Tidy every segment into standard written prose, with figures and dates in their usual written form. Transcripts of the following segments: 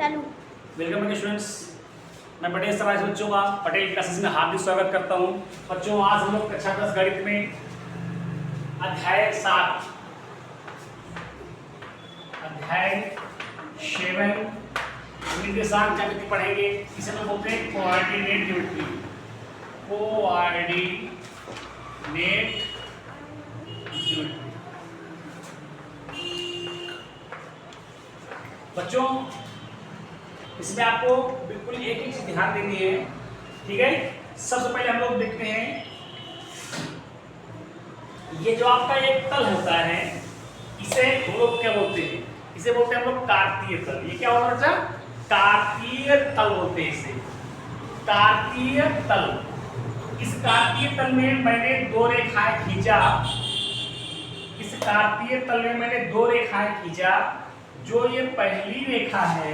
चालू। Welcome students, मैं पटेल सराज बच्चों का पटेल क्लासेस में हार्दिक स्वागत करता हूं। बच्चों, आज हम लोग कक्षा 10 गणित में अध्याय 7 निर्देशांक ज्यामिति पढ़ेंगे। इसे हम बोलते हैं कोऑर्डिनेट ज्योमेट्री। Coordinate geometry. बच्चों, इसमें आपको बिल्कुल एक ही चीज ध्यान देनी है, ठीक है। सबसे पहले हम लोग देखते हैं, ये जो आपका एक तल होता है, इसे हम लोग क्या बोलते हैं? इसे बोलते हैं हम लोग कार्तीय तल। ये क्या होता है बच्चा? कार्तीय तल बोलते हैं इसे, कार्तीय तल। इस कार्तीय तल में मैंने दो रेखाएं खींचा। इस कार्तीय तल में मैंने दो रेखाएं खींचा। जो ये पहली रेखा है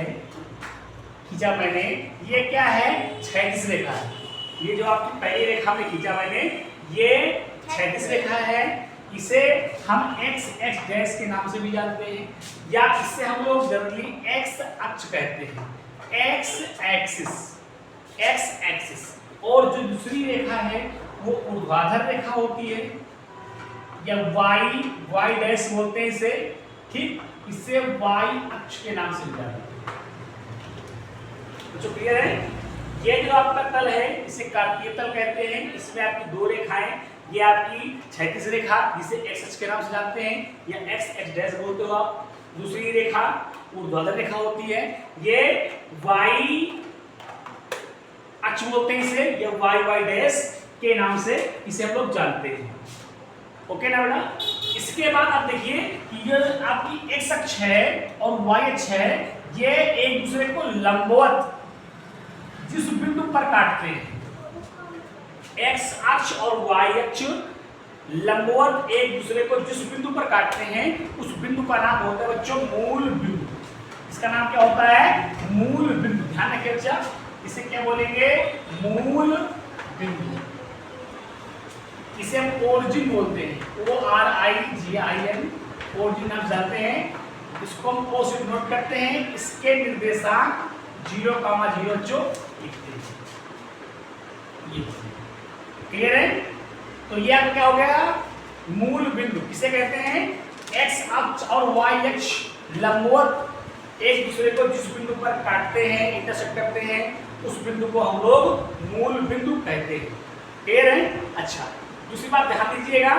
खींचा मैंने, ये क्या है? क्षैतिज रेखा है। ये जो आपकी पहली रेखा में खींचा मैंने, ये क्षैतिज रेखा है। इसे हम एक्स डैश के नाम से भी जानते हैं, या इससे हम लोग जनरली एक्स अक्ष कहते हैं। X axis. और जो दूसरी रेखा है वो ऊर्ध्वाधर रेखा होती है, या वाई डैश बोलते हैं इसे, ठीक। इसे वाई अक्ष के नाम से भी जानते हैं। तो क्लियर है? ये जो आपका तल है इसे कार्तीय तल कहते हैं। इसमें आपकी दो रेखाएं, ये आपकी क्षैतिज रेखा जिसे एक्स अक्ष के नाम से जानते हैं, या एक्स डैश बोलते हो आप। दूसरी रेखा ऊर्ध्वाधर रेखा होती है, ये वाई अक्ष बोलते हैं इसे, या वाई डैश के नाम से इसे हम लोग जानते हैं। ओके ना बेटा? इसके बाद आप देखिए कि ये आपकी एक्स अक्ष है और वाई अक्ष है, ये एक दूसरे को लंबवत जिस बिंदु पर काटते हैं, एक्स अक्ष और वाई अक्ष लंबवत एक दूसरे को जिस बिंदु पर काटते हैं, उस बिंदु का नाम होता है बच्चों मूल बिंदु। इसका नाम क्या होता है? मूल बिंदु। ध्यान रखिए बच्चा, इसे क्या बोलेंगे? मूल बिंदु। इसे हम ओरिजिन बोलते हैं, ORIGIN, ओरिजिन आप जानते हैं। इसको हम O से नोट करते हैं। इसके निर्देशांक 0,0 लिखते हैं। ये क्लियर है? तो ये आपका क्या हो गया? मूल बिंदु। किसे कहते हैं? एक्स अक्ष और वाई अक्ष लंबवत एक दूसरे को जिस बिंदु पर काटते हैं, इंटरसेक्ट करते हैं, उस बिंदु को हम लोग मूल बिंदु कहते हैं। क्लियर है? अच्छा, दूसरी बात ध्यान दीजिएगा,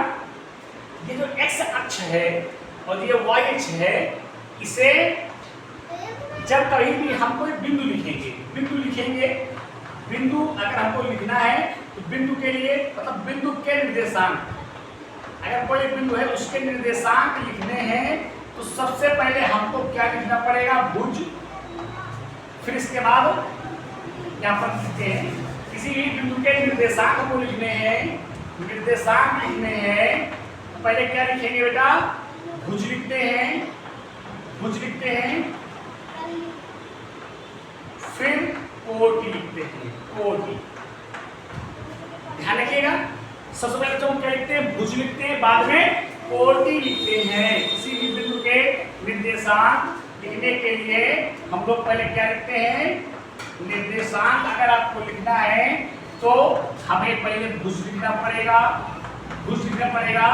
ये जो एक्स अक्ष है और ये वाई अक्ष है, इसे जब कहीं भी हम कोई बिंदु लिखेंगे, बिंदु अगर हमको लिखना है तो बिंदु के लिए, मतलब बिंदु के निर्देशांक, अगर कोई बिंदु है उसके निर्देशांक लिखने हैं तो सबसे पहले हमको क्या लिखना पड़ेगा? भुज। फिर इसके बाद यहाँ पर लिखते हैं, किसी भी बिंदु के निर्देशांक हमको लिखने हैं, तो पहले क्या लिखेंगे बेटा? भुज लिखते हैं, फिर कोटि लिखते हैं, कोटि। ध्यान रखिएगा, सबसे पहले तो हम क्या लिखते हैं? भुज लिखते हैं, बाद में कोटि लिखते हैं। किसी भी बिंदु के निर्देशांक लिखने के लिए हम लोग पहले क्या लिखते हैं? निर्देशांक अगर आपको लिखना है तो हमें पहले भुज लिखना पड़ेगा,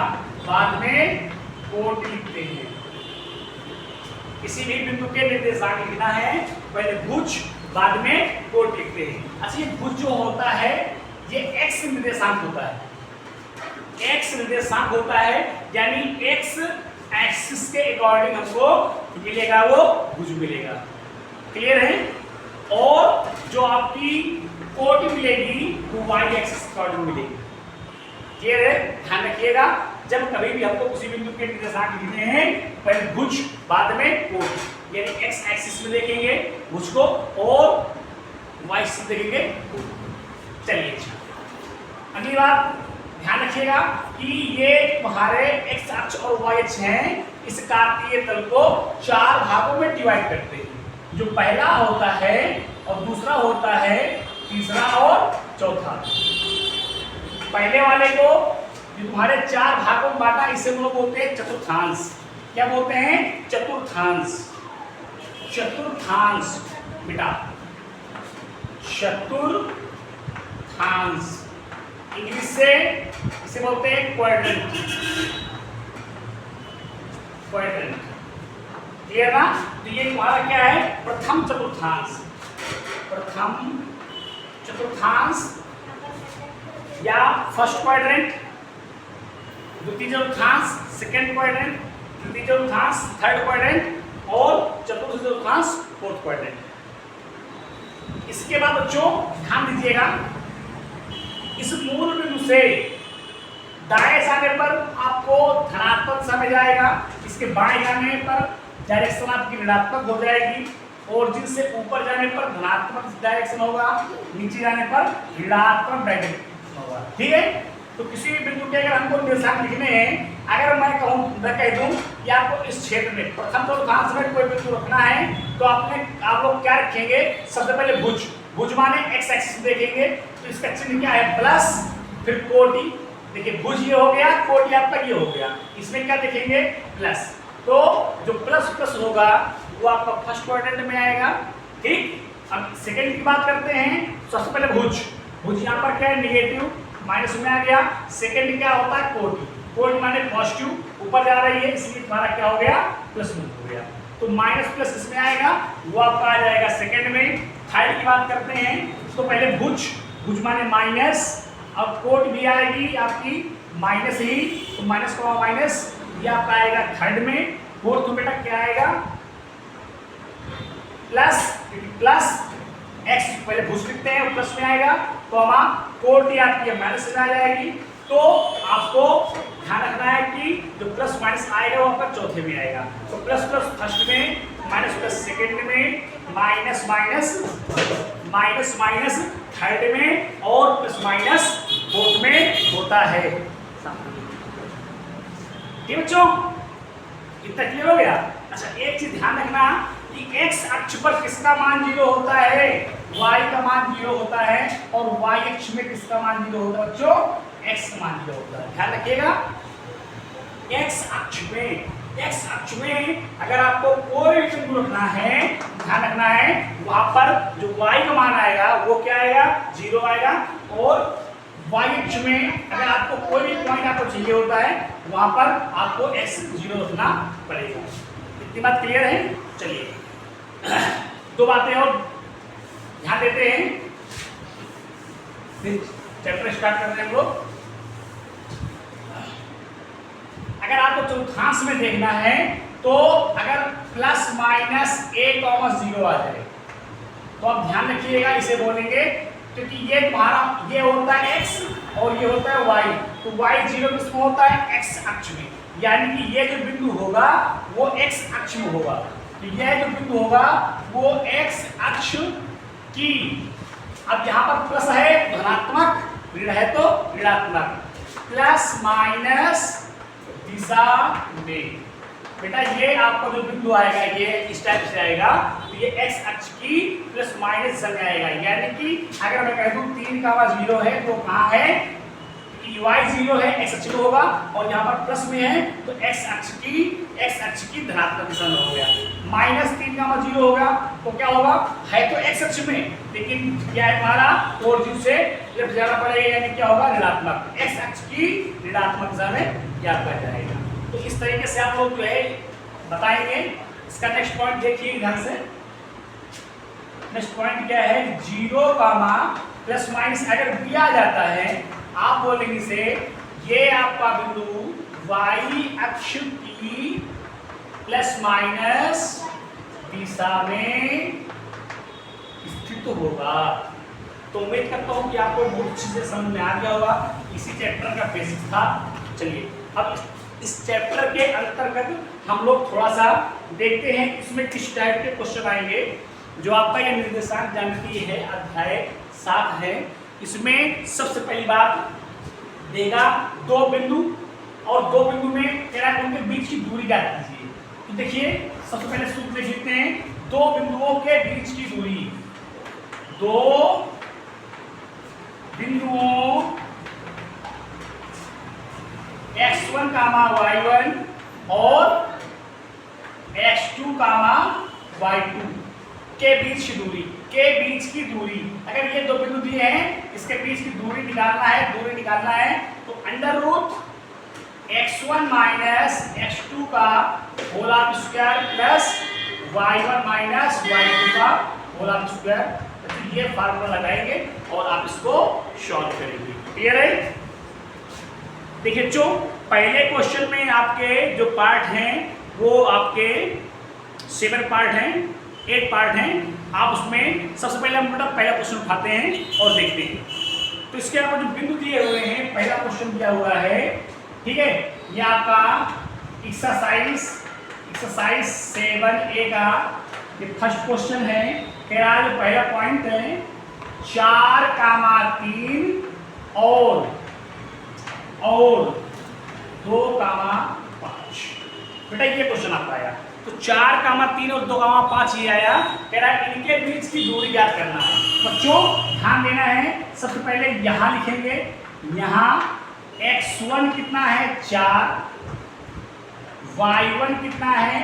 बाद में कोटि लिखते हैं। किसी भी बिंदु के निर्देशांक लिखना है, पहले भुज, बाद में कोटि लिखते हैं। अच्छा, ये भुज जो होता है ये एक्स निर्देशांक होता है, यानी एक्स एक्सिस के अकॉर्डिंग हमको मिलेगा, वो भुज मिलेगा। क्लियर है? और जो आपकी कोटि मिलेगी वो वाई एक्सिस के अकॉर्डिंग मिलेगी। क्लियर है? ध्यान रखिएगा, जब कभी भी हमको किसी बिंदु के निर्देशांक लिखने हैं, पहले भुज, बाद में कोटि, यानी एक्स एक्सिस में देखेंगे भुज को और वाई एक्सिस देखेंगे कोटि। चलिए, अच्छा, अगली बात ध्यान रखिएगा कि ये तुम्हारे एक्स अक्ष और वाई अक्ष हैं, इस कार्तीय तल को 4 भागों में डिवाइड करते हैं। जो पहला होता है और दूसरा होता है, तीसरा और चौथा। पहले वाले को जो तुम्हारे 4 भागों में बांटा, इसे हम लोग बोलते हैं चतुर्थांश। क्या बोलते हैं? चतुर्थांश। बेटा चतुर्थांश, इंग्लिश से इसे बोलते हैं क्वाड्रेंट। क्वाड्रेंट क्लियर ना? तो ये तुम्हारा क्या है? प्रथम चतुर्थांश। प्रथम चतुर्थांश या फर्स्ट क्वाड्रेंट, द्वितीय चतुर्थांश सेकंड क्वाड्रेंट, तृतीय चतुर्थांश थर्ड क्वाड्रेंट और चतुर्थ चतुर्थांश फोर्थ क्वाड्रेंट। इसके बाद बच्चों ध्यान दीजिएगा, इस मूल बिंदु से दाएं जाने पर आपको धनात्मक दिशा में जाएगा, इसके बाएं जाने पर डायरेक्शन आपकी ऋणात्मक हो जाएगी, और जिनसे ऊपर जाने पर धनात्मक डायरेक्शन होगा, नीचे जाने पर ऋणात्मक डायरेक्शन होगा। ठीक है? तो किसी भी बिंदु के अगर हमको निर्देशांक लिखने हैं, अगर मैं कह दूं कि आपको इस क्षेत्र में प्रथम चतुर्थांश में कोई बिंदु रखना है, तो आप लोग क्या रखेंगे? सबसे पहले भुज, भुज माने एक्स एक्सिस देखेंगे, तो इसका चिन्ह क्या है? प्लस, फिर कोटि। देखिए भुज ये हो गया, कोटि आपका ये हो गया, इसमें क्या देखेंगे? प्लस। तो जो प्लस प्लस होगा वो आपका फर्स्ट क्वाड्रेंट में आएगा। ठीक, अब सेकंड की बात करते हैं। सबसे पहले भुज, भुज यहाँ पर क्या है? निगेटिव, माइनस में आ गया। सेकंड क्या होता है? कोटि, कोटि माने पॉजिटिव, ऊपर जा रही है, इसलिए तुम्हारा क्या हो गया? प्लस में हो गया। तो माइनस प्लस इसमें आएगा, वो आपका आ जाएगा सेकंड में। थर्ड की बात करते हैं तो पहले भुज, भुज माने माइनस, अब कोट भी आएगी आपकी माइनस ही, तो माइनस का माइनस ये आपका आएगा थर्ड में। फोर्थ में बेटा क्या आएगा? प्लस, प्लस एक्स पहले भुज लिखते हैं, प्लस में आएगा, तो हमारा कोटि आपकी माइनस में आ जाएगी। तो आपको ध्यान रखना है कि जो प्लस माइनस आएगा वो आपका चौथे में आएगा। तो प्लस प्लस फर्स्ट में, माइनस प्लस सेकंड में, minus minus minus minus third में, और प्लस माइनस फोर्थ में होता है। ठीक बच्चों, इतना क्लियर हो गया? अच्छा, एक चीज ध्यान रखना कि एक्स अक्ष पर किसका मान 0 होता है? y का मान 0 होता है, और y अक्ष में किसका मान 0 होता है बच्चों? x का मान 0 होता है। ध्यान रखिएगा, x अक्ष में अगर आपको कोई भी बिंदु रखना है, ध्यान रखना है वहां पर जो y का मान आएगा वो क्या आएगा? 0 आएगा, और y अक्ष में अगर आपको कोई भी पॉइंट आपको चाहिए होता है वहां पर आपको x 0 रखना पड़ेगा। इतनी बात क्लियर है? चलिए दो बातें और ध्यान देते हैं, फिर चैप्टर स्टार्ट करते हैं हम लोग। अगर आपको चतुर्थांश में देखना है तो अगर प्लस माइनस a,0 आ जाए तो आप ध्यान रखिएगा, इसे बोलेंगे क्योंकि ये तुम्हारा ये होता है x और ये होता है y, तो y 0 किसमें होता है? x अक्ष में, यानी कि ये जो बिंदु होगा वो x अक्ष में होगा। तो यह जो बिंदु होगा वो x अक्ष की, अब यहाँ पर प्लस है धनात्मक, ऋण है तो ऋणात्मक, प्लस माइनस दिशा में। बेटा ये आपका जो बिंदु आएगा ये इस टाइप से आएगा, तो ये x अक्ष की प्लस माइनस दिशा में आएगा, यानी कि अगर मैं कह दूं 3 का 0 है तो कहाँ है? y 0 है, x अक्ष में होगा, और यहाँ पर प्लस में है तो x अक्ष की धनात्मक दिशा में हो गया। माइनस 3 का 0 होगा तो क्या होगा? है तो x अक्ष में, लेकिन क्या है हमारा? ओरिजिन से लेफ्ट जाना पड़ेगा, यानी क्या होगा? ऋणात्मक, x अक्ष की ऋणात्मक दिशा में याद कर जाएगा। तो इस तरीके से आप लोग जो है बताएंगे। इसका नेक्स्ट पॉइंट देखिए ध्यान से। नेक्स्ट पॉइंट क्या है? 0 प्लस माइनस अगर दिया जाता है, आप बोलेंगे से ये आपका बिंदु y अक्ष की प्लस माइनस दिशा में स्थित होगा। तो उम्मीद करता हूं कि आपको बहुत अच्छे से समझ में आ गया होगा। इसी चैप्टर का बेसिक था। चलिए अब इस चैप्टर के अंतर्गत हम लोग थोड़ा सा देखते हैं इसमें किस टाइप के क्वेश्चन आएंगे। जो आपका ये निर्देशांक ज्यामिति है अध्याय 7 है, इसमें सबसे पहली बात देगा 2 बिंदु, और 2 बिंदु में तेरा उनके बीच की दूरी ज्ञात कीजिए। तो देखिए सबसे पहले सूत्र देख लेते हैं, 2 बिंदुओं के बीच की दूरी, 2 बिंदुओं x1, y1 और x2, y2 के बीच की दूरी, के बीच की दूरी, अगर ये दो बिंदु दिए हैं इसके बीच की दूरी निकालना है, तो under root x1 minus x2 का whole square plus y1 minus y2 का होल स्क्वायर, तो ये फार्मूला लगाएंगे और आप इसको सॉल्व करेंगे। क्लियर है? देखिए बच्चों, पहले क्वेश्चन में आपके जो पार्ट हैं वो आपके 7 पार्ट हैं, 8 पार्ट हैं। आप उसमें सबसे पहले हम पहला क्वेश्चन उठाते हैं और देखते हैं। तो इसके आपको जो बिंदु दिए हुए हैं, पहला क्वेश्चन दिया हुआ है, ठीक है, ये आपका एक्सरसाइज 7A का ये फर्स्ट क्वेश्चन है। कह रहा है जो पहला पॉइंट है 4,3 और 2,5। बेटा ये क्वेश्चन आपका आया, तो 4,3 और 2,5 ये आया। कह रहा है इनके बीच की दूरी ज्ञात करना है। बच्चों ध्यान देना है, सबसे पहले यहां लिखेंगे, यहां x1 कितना है 4, y1 कितना है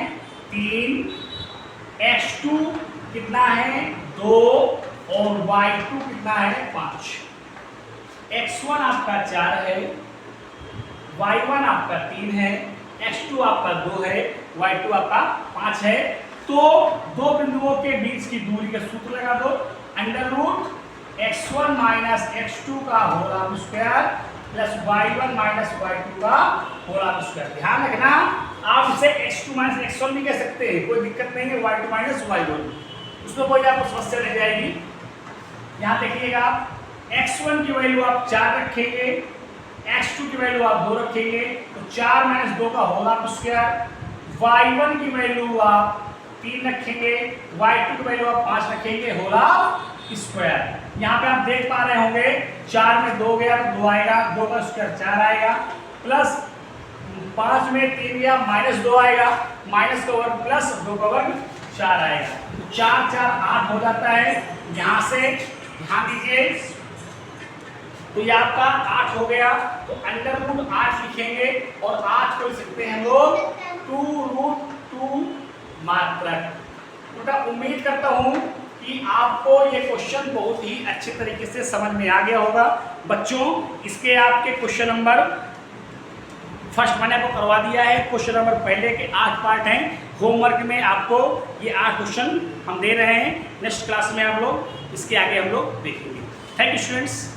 3, x2 कितना है 2 और y2 कितना है 5। x1 आपका 4 है, y1 आपका 3 है, x2 आपका 2 है, y2 आपका 5 है। तो दो बिंदुओं के बीच की दूरी का सूत्र लगा दो, under root x1 minus x2 का whole square plus y1 minus y2 का होल स्क्वायर। ध्यान रखना, आप इसे x2 माइनस x1 भी कह सकते हैं, कोई दिक्कत नहीं है, y2 माइनस y1, उसमें कोई आपको समस्या नहीं जाएगी। यहाँ देखिएगा, x1 की वैल्यू आप 4 रखेंगे, x2 की वैल्यू आप 2 रखेंगे, तो 4 माइनस 2 का होल स्क्वायर, y1 की वैल्यू आप 3 रखेंगे, y2 की वैल्यू आप 5 रखेंगे, होल स्क्वायर। यहाँ पे आप देख पा रहे होंगे 4 में 2 गया तो 2 आएगा, 2 का स्क्वायर 4 आएगा, प्लस 5 में 3 गया माइनस 2 आएगा, माइनस का वर्ग प्लस 2 का वर्ग 4 आएगा, तो 4 4 8 हो जाता है। यहाँ से ध्यान दीजिए, तो ये आपका 8 हो गया, तो अंडर रूट 8 लिखेंगे और 8 को लिख सकते हैं हम लोग 2√2 मात्रक। बेटा उम्मीद करता हूँ कि आपको ये क्वेश्चन बहुत ही अच्छे तरीके से समझ में आ गया होगा। बच्चों इसके आपके क्वेश्चन नंबर फर्स्ट मैंने आपको करवा दिया है, क्वेश्चन नंबर पहले के 8 पार्ट हैं। होमवर्क में आपको ये 8 क्वेश्चन हम दे रहे हैं, नेक्स्ट क्लास में आप लोग इसके आगे हम लोग देखेंगे। Thank you students.